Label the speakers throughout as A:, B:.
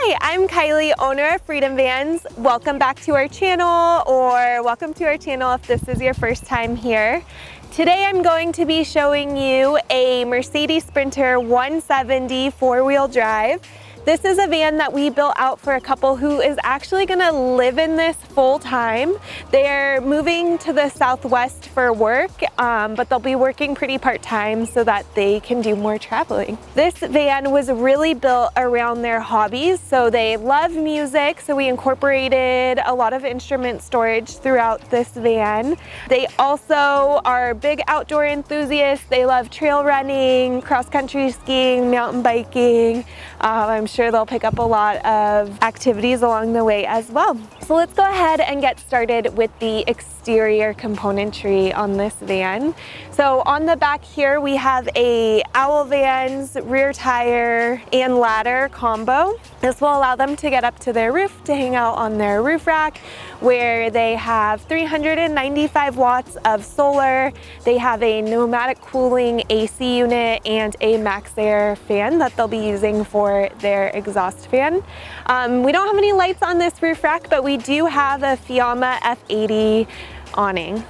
A: Hi, I'm Kyleigh, owner of Freedom Vans. Welcome back to our channel, or welcome to our channel if this is your first time here. Today I'm going to be showing you a Mercedes Sprinter 170 four-wheel drive. This is a van that we built out for a couple who is actually gonna live in this full time. They're moving to the Southwest for work, but they'll be working pretty part-time so that they can do more traveling. This van was really built around their hobbies. So they love music, so we incorporated a lot of instrument storage throughout this van. They also are big outdoor enthusiasts. They love trail running, cross-country skiing, mountain biking. I'm sure they'll pick up a lot of activities along the way as well. So let's go ahead and get started with the exterior componentry on this van. So on the back here we have a Owl Vans rear tire and ladder combo. This will allow them to get up to their roof to hang out on their roof rack, where they have 395 watts of solar. They have a pneumatic cooling AC unit and a max air fan that they'll be using for their exhaust fan. We don't have any lights on this roof rack, but we do have a Fiamma F80 awning.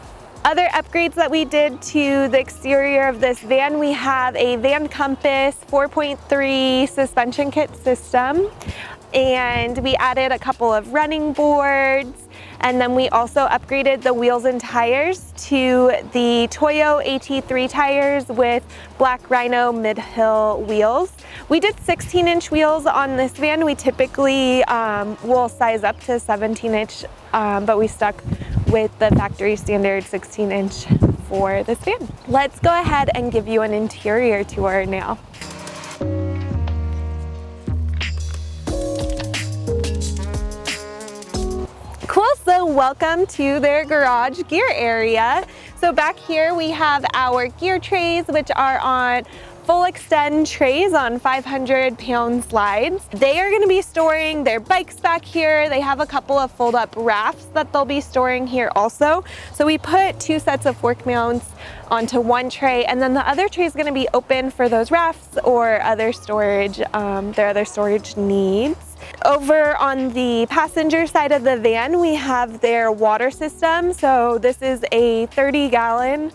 A: Other upgrades that we did to the exterior of this van, we have a Van Compass 4.3 suspension kit system, and we added a couple of running boards, and then we also upgraded the wheels and tires to the Toyo AT3 tires with Black Rhino mid-hill wheels. We did 16-inch wheels on this van. We typically will size up to 17-inch, but we stuck with the factory standard 16-inch for this van. Let's go ahead and give you an interior tour now. Cool, so welcome to their garage gear area. So back here we have our gear trays, which are on full extend trays on 500-pound slides. They are going to be storing their bikes back here. They have a couple of fold-up rafts that they'll be storing here also. So we put two sets of fork mounts onto one tray, and then the other tray is going to be open for those rafts or other storage, their other storage needs. Over on the passenger side of the van, we have their water system. So this is a 30-gallon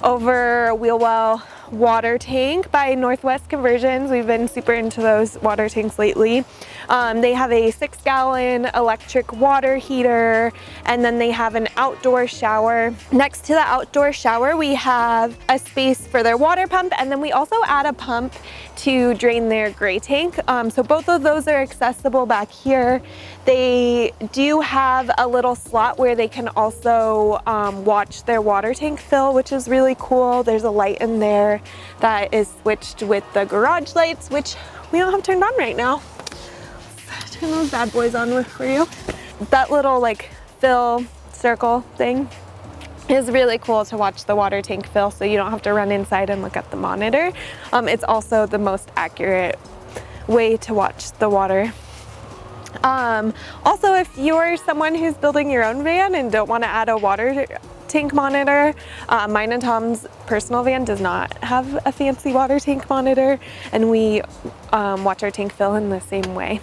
A: over wheel well water tank by Northwest Conversions. We've been super into those water tanks lately. They have a 6-gallon electric water heater, and then they have an outdoor shower. Next to the outdoor shower, we have a space for their water pump, and then we also add a pump to drain their gray tank. So both of those are accessible back here. They do have a little slot where they can also watch their water tank fill, which is really cool. There's a light in there that is switched with the garage lights, which we don't have turned on right now. Let's turn those bad boys on for you. That little like fill circle thing is really cool to watch the water tank fill, so you don't have to run inside and look at the monitor. It's also the most accurate way to watch the water. Also, if you're someone who's building your own van and don't want to add a water tank monitor, mine and Tom's personal van does not have a fancy water tank monitor, and we watch our tank fill in the same way.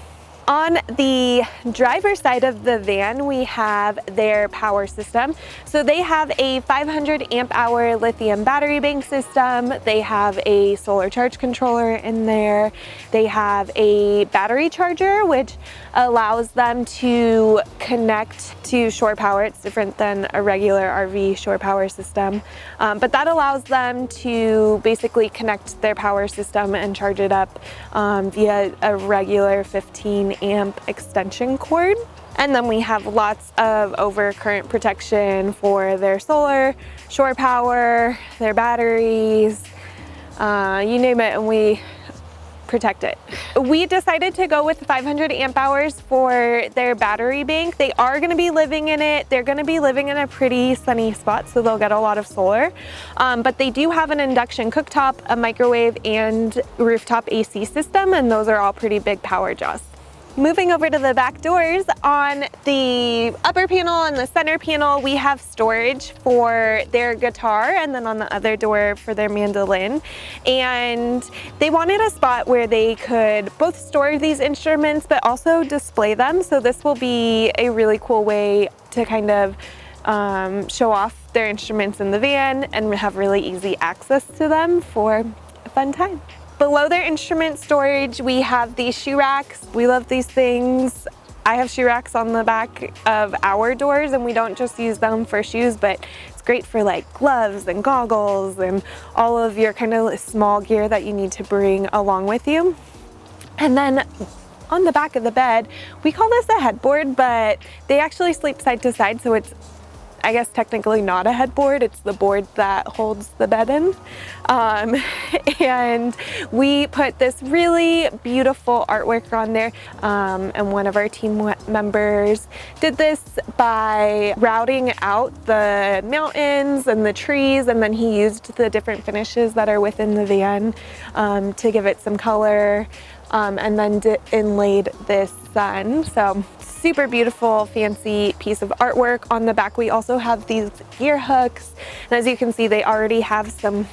A: On the driver's side of the van, we have their power system. So they have a 500 amp hour lithium battery bank system. They have a solar charge controller in there. They have a battery charger, which allows them to connect to shore power. It's different than a regular RV shore power system, but that allows them to basically connect their power system and charge it up via a regular 15 amp extension cord. And then we have lots of overcurrent protection for their solar, shore power, their batteries, you name it, and we protect it. We decided to go with 500 amp hours for their battery bank. They are going to be living in it. They're going to be living in a pretty sunny spot, so they'll get a lot of solar. But they do have an induction cooktop, a microwave, and rooftop AC system, and those are all pretty big power draws. Moving over to the back doors, on the upper panel and the center panel, we have storage for their guitar, and then on the other door for their mandolin. And they wanted a spot where they could both store these instruments but also display them. So this will be a really cool way to kind of show off their instruments in the van and have really easy access to them for a fun time. Below their instrument storage, we have these shoe racks. We love these things. I have shoe racks on the back of our doors, and we don't just use them for shoes, but it's great for like gloves and goggles and all of your kind of small gear that you need to bring along with you. And then on the back of the bed, we call this a headboard, but they actually sleep side to side, so it's, I guess, technically not a headboard. It's the board that holds the bed in. And we put this really beautiful artwork on there. And one of our team members did this by routing out the mountains and the trees, and then he used the different finishes that are within the van to give it some color. And then inlaid this sun. So super beautiful, fancy piece of artwork. On the back, we also have these gear hooks. And as you can see, they already have some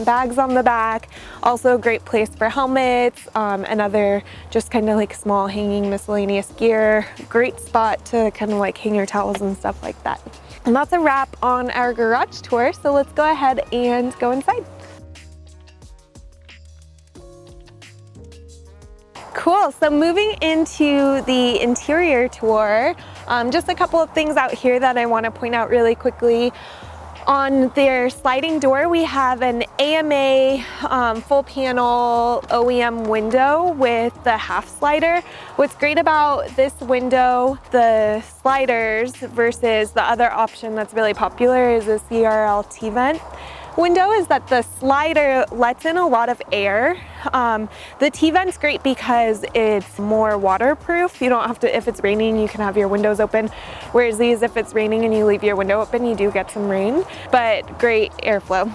A: bags on the back. Also a great place for helmets and other just kind of like small hanging miscellaneous gear. Great spot to kind of like hang your towels and stuff like that. And that's a wrap on our garage tour. So let's go ahead and go inside. Cool, so moving into the interior tour, just a couple of things out here that I want to point out really quickly. On their sliding door, we have an AMA full panel OEM window with the half slider. What's great about this window, the sliders, versus the other option that's really popular is the CRL T-vent window, is that the slider lets in a lot of air. The T-vent's great because it's more waterproof. You don't have to, if it's raining, you can have your windows open. Whereas these, if it's raining and you leave your window open, you do get some rain, but great airflow.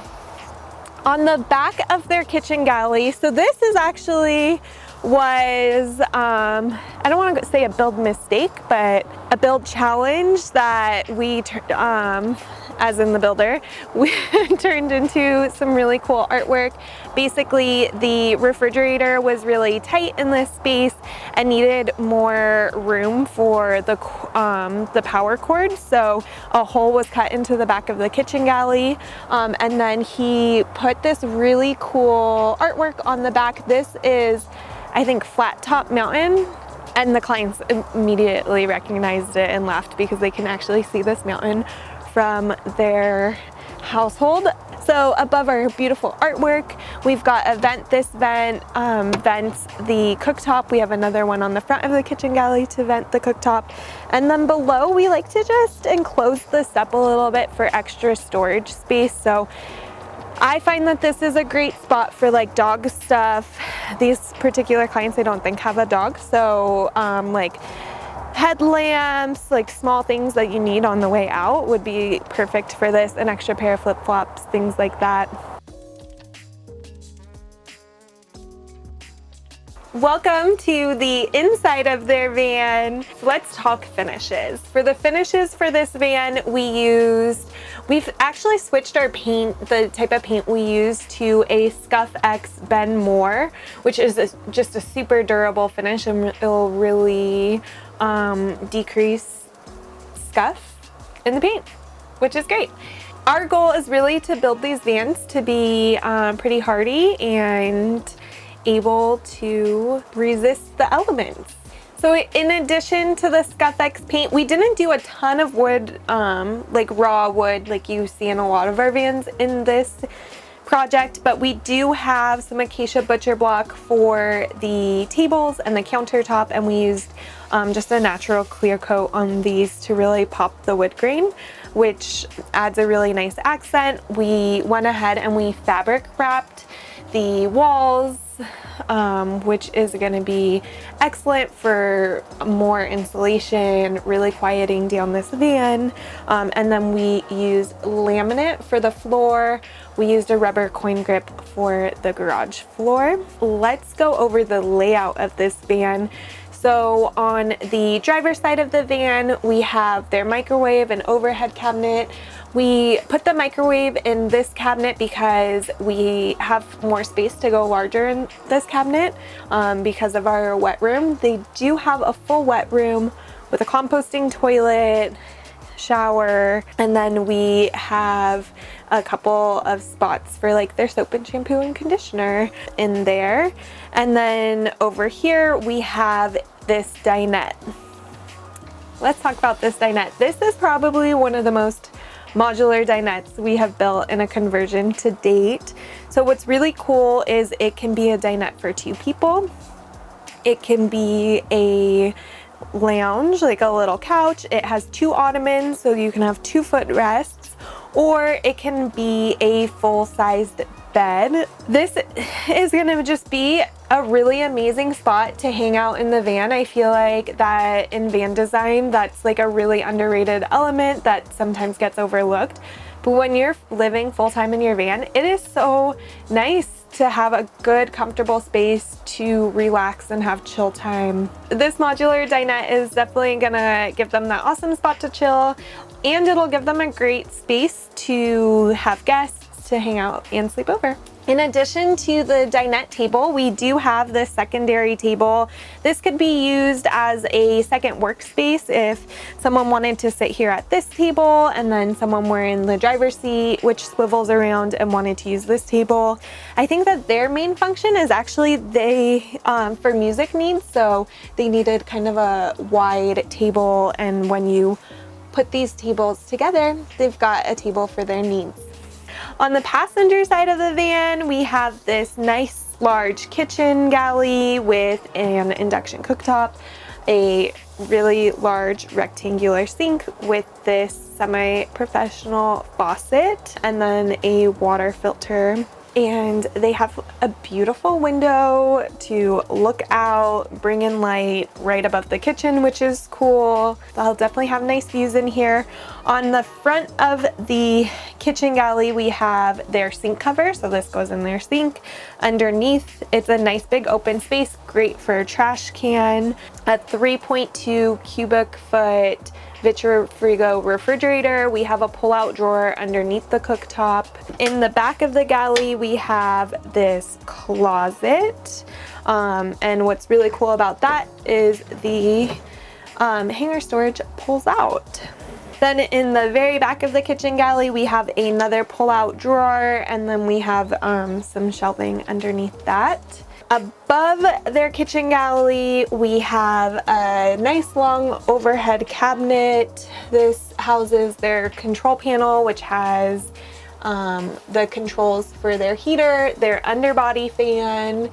A: On the back of their kitchen galley, so this is actually was, I don't want to say a build mistake, but a build challenge that we, as in the builder, we turned into some really cool artwork. Basically, the refrigerator was really tight in this space and needed more room for the power cord. So a hole was cut into the back of the kitchen galley. And then he put this really cool artwork on the back. This is, I think, Flat Top Mountain. And the clients immediately recognized it and laughed because they can actually see this mountain from their household. So above our beautiful artwork, we've got a vent. This vent vents the cooktop. We have another one on the front of the kitchen galley to vent the cooktop. And then below, we like to just enclose this up a little bit for extra storage space. So I find that this is a great spot for like dog stuff. These particular clients, I don't think, have a dog. So like headlamps, like small things that you need on the way out would be perfect for this. An extra pair of flip-flops, things like that. Welcome to the inside of their van. Let's talk finishes. For the finishes for this van, we've actually switched our paint, the type of paint we use, to a Scuff X Ben More, which is just a super durable finish, and it'll really decrease scuff in the paint, which is great. Our goal is really to build these vans to be pretty hardy and able to resist the elements. So in addition to the Scuff X paint, we didn't do a ton of wood, like raw wood like you see in a lot of our vans in this project, but we do have some acacia butcher block for the tables and the countertop, and we used just a natural clear coat on these to really pop the wood grain, which adds a really nice accent. We went ahead and we fabric wrapped the walls, which is going to be excellent for more insulation, really quieting down this van. And then we used laminate for the floor. We used a rubber coin grip for the garage floor. Let's go over the layout of this van. So on the driver's side of the van, we have their microwave and overhead cabinet. We put the microwave in this cabinet because we have more space to go larger in this cabinet because of our wet room. They do have a full wet room with a composting toilet, shower, and then we have a couple of spots for like their soap and shampoo and conditioner in there. And then over here we have this dinette. Let's talk about this dinette. This is probably one of the most modular dinettes we have built in a conversion to date. So what's really cool is it can be a dinette for 2 people. It can be a lounge, like a little couch. It has 2 ottomans, so you can have 2 footrests, or it can be a full-sized bed. This is gonna just be a really amazing spot to hang out in the van. I feel like that in van design, that's like a really underrated element that sometimes gets overlooked. But when you're living full-time in your van, it is so nice to have a good, comfortable space to relax and have chill time. This modular dinette is definitely gonna give them that awesome spot to chill, and it'll give them a great space to have guests to hang out and sleep over. In addition to the dinette table, we do have this secondary table. This could be used as a second workspace if someone wanted to sit here at this table and then someone were in the driver's seat, which swivels around, and wanted to use this table. I think that their main function is actually for music needs, so they needed kind of a wide table, and when you put these tables together, they've got a table for their needs. On the passenger side of the van, we have this nice large kitchen galley with an induction cooktop, a really large rectangular sink with this semi-professional faucet, and then a water filter. And they have a beautiful window to look out, bring in light right above the kitchen, which is cool. They'll definitely have nice views in here. On the front of the kitchen galley, we have their sink cover. So this goes in their sink. Underneath, it's a nice big open space, great for a trash can, a 3.2 cubic foot Vitrifrigo refrigerator. We have a pull-out drawer underneath the cooktop. In the back of the galley, we have this closet. And what's really cool about that is the hanger storage pulls out. Then in the very back of the kitchen galley, we have another pull-out drawer, and then we have some shelving underneath that. Above their kitchen galley, we have a nice long overhead cabinet. This houses their control panel, which has the controls for their heater, their underbody fan,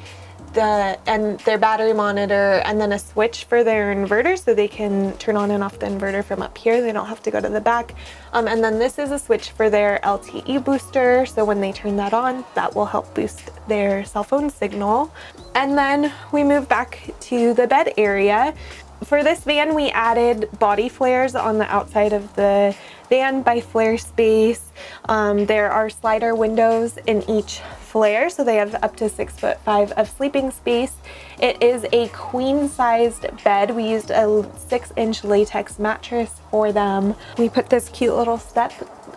A: and their battery monitor, and then a switch for their inverter so they can turn on and off the inverter from up here. They don't have to go to the back. And then this is a switch for their LTE booster, so when they turn that on, that will help boost their cell phone signal. And then we move back to the bed area. For this van, we added body flares on the outside of the van by flare space. There are slider windows in each flare, so they have up to 6'5" of sleeping space. It is a queen-sized bed. We used a 6-inch latex mattress for them. We put this cute little step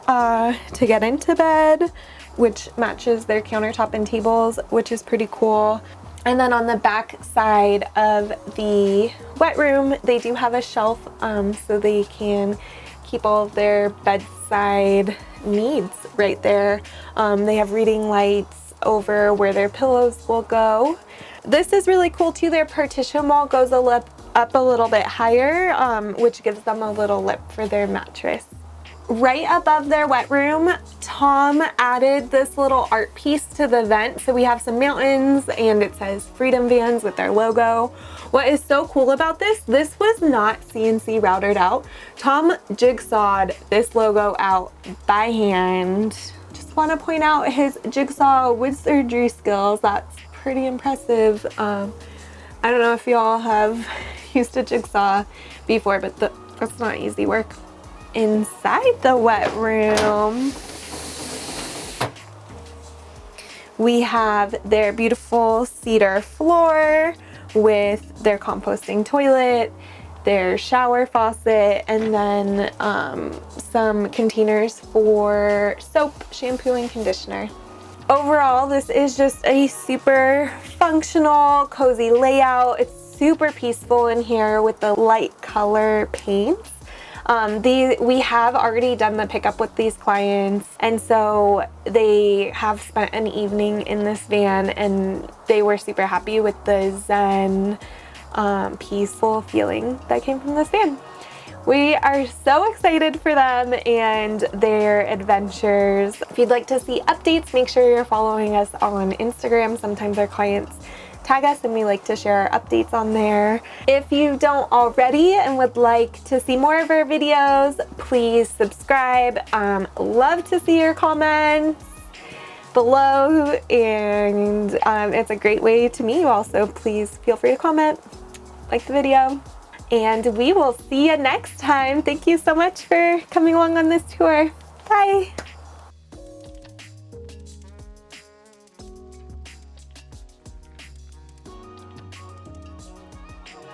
A: to get into bed, which matches their countertop and tables, which is pretty cool. And then on the back side of the wet room, they do have a shelf so they can keep all of their bedside needs right there. They have reading lights over where their pillows will go. This is really cool too. Their partition wall goes up a little bit higher, which gives them a little lip for their mattress. Right above their wet room, Tom added this little art piece to the vent. So we have some mountains and it says Freedom Vans with their logo. What is so cool about this was not CNC routed out. Tom jigsawed this logo out by hand. Just want to point out his jigsaw wood surgery skills. That's pretty impressive. I don't know if y'all have used a jigsaw before, but that's not easy work. Inside the wet room, we have their beautiful cedar floor with their composting toilet, their shower faucet, and then some containers for soap, shampoo, and conditioner. Overall, this is just a super functional, cozy layout. It's super peaceful in here with the light color paints. We have already done the pickup with these clients, and so they have spent an evening in this van, and they were super happy with the zen, peaceful feeling that came from this van. We are so excited for them and their adventures. If you'd like to see updates, make sure you're following us on Instagram. Sometimes our clients tag us and we like to share our updates on there. If you don't already and would like to see more of our videos, please subscribe. Love to see your comments below, and it's a great way to meet you all, so please feel free to comment, like the video, and we will see you next time. Thank you so much for coming along on this tour. Bye.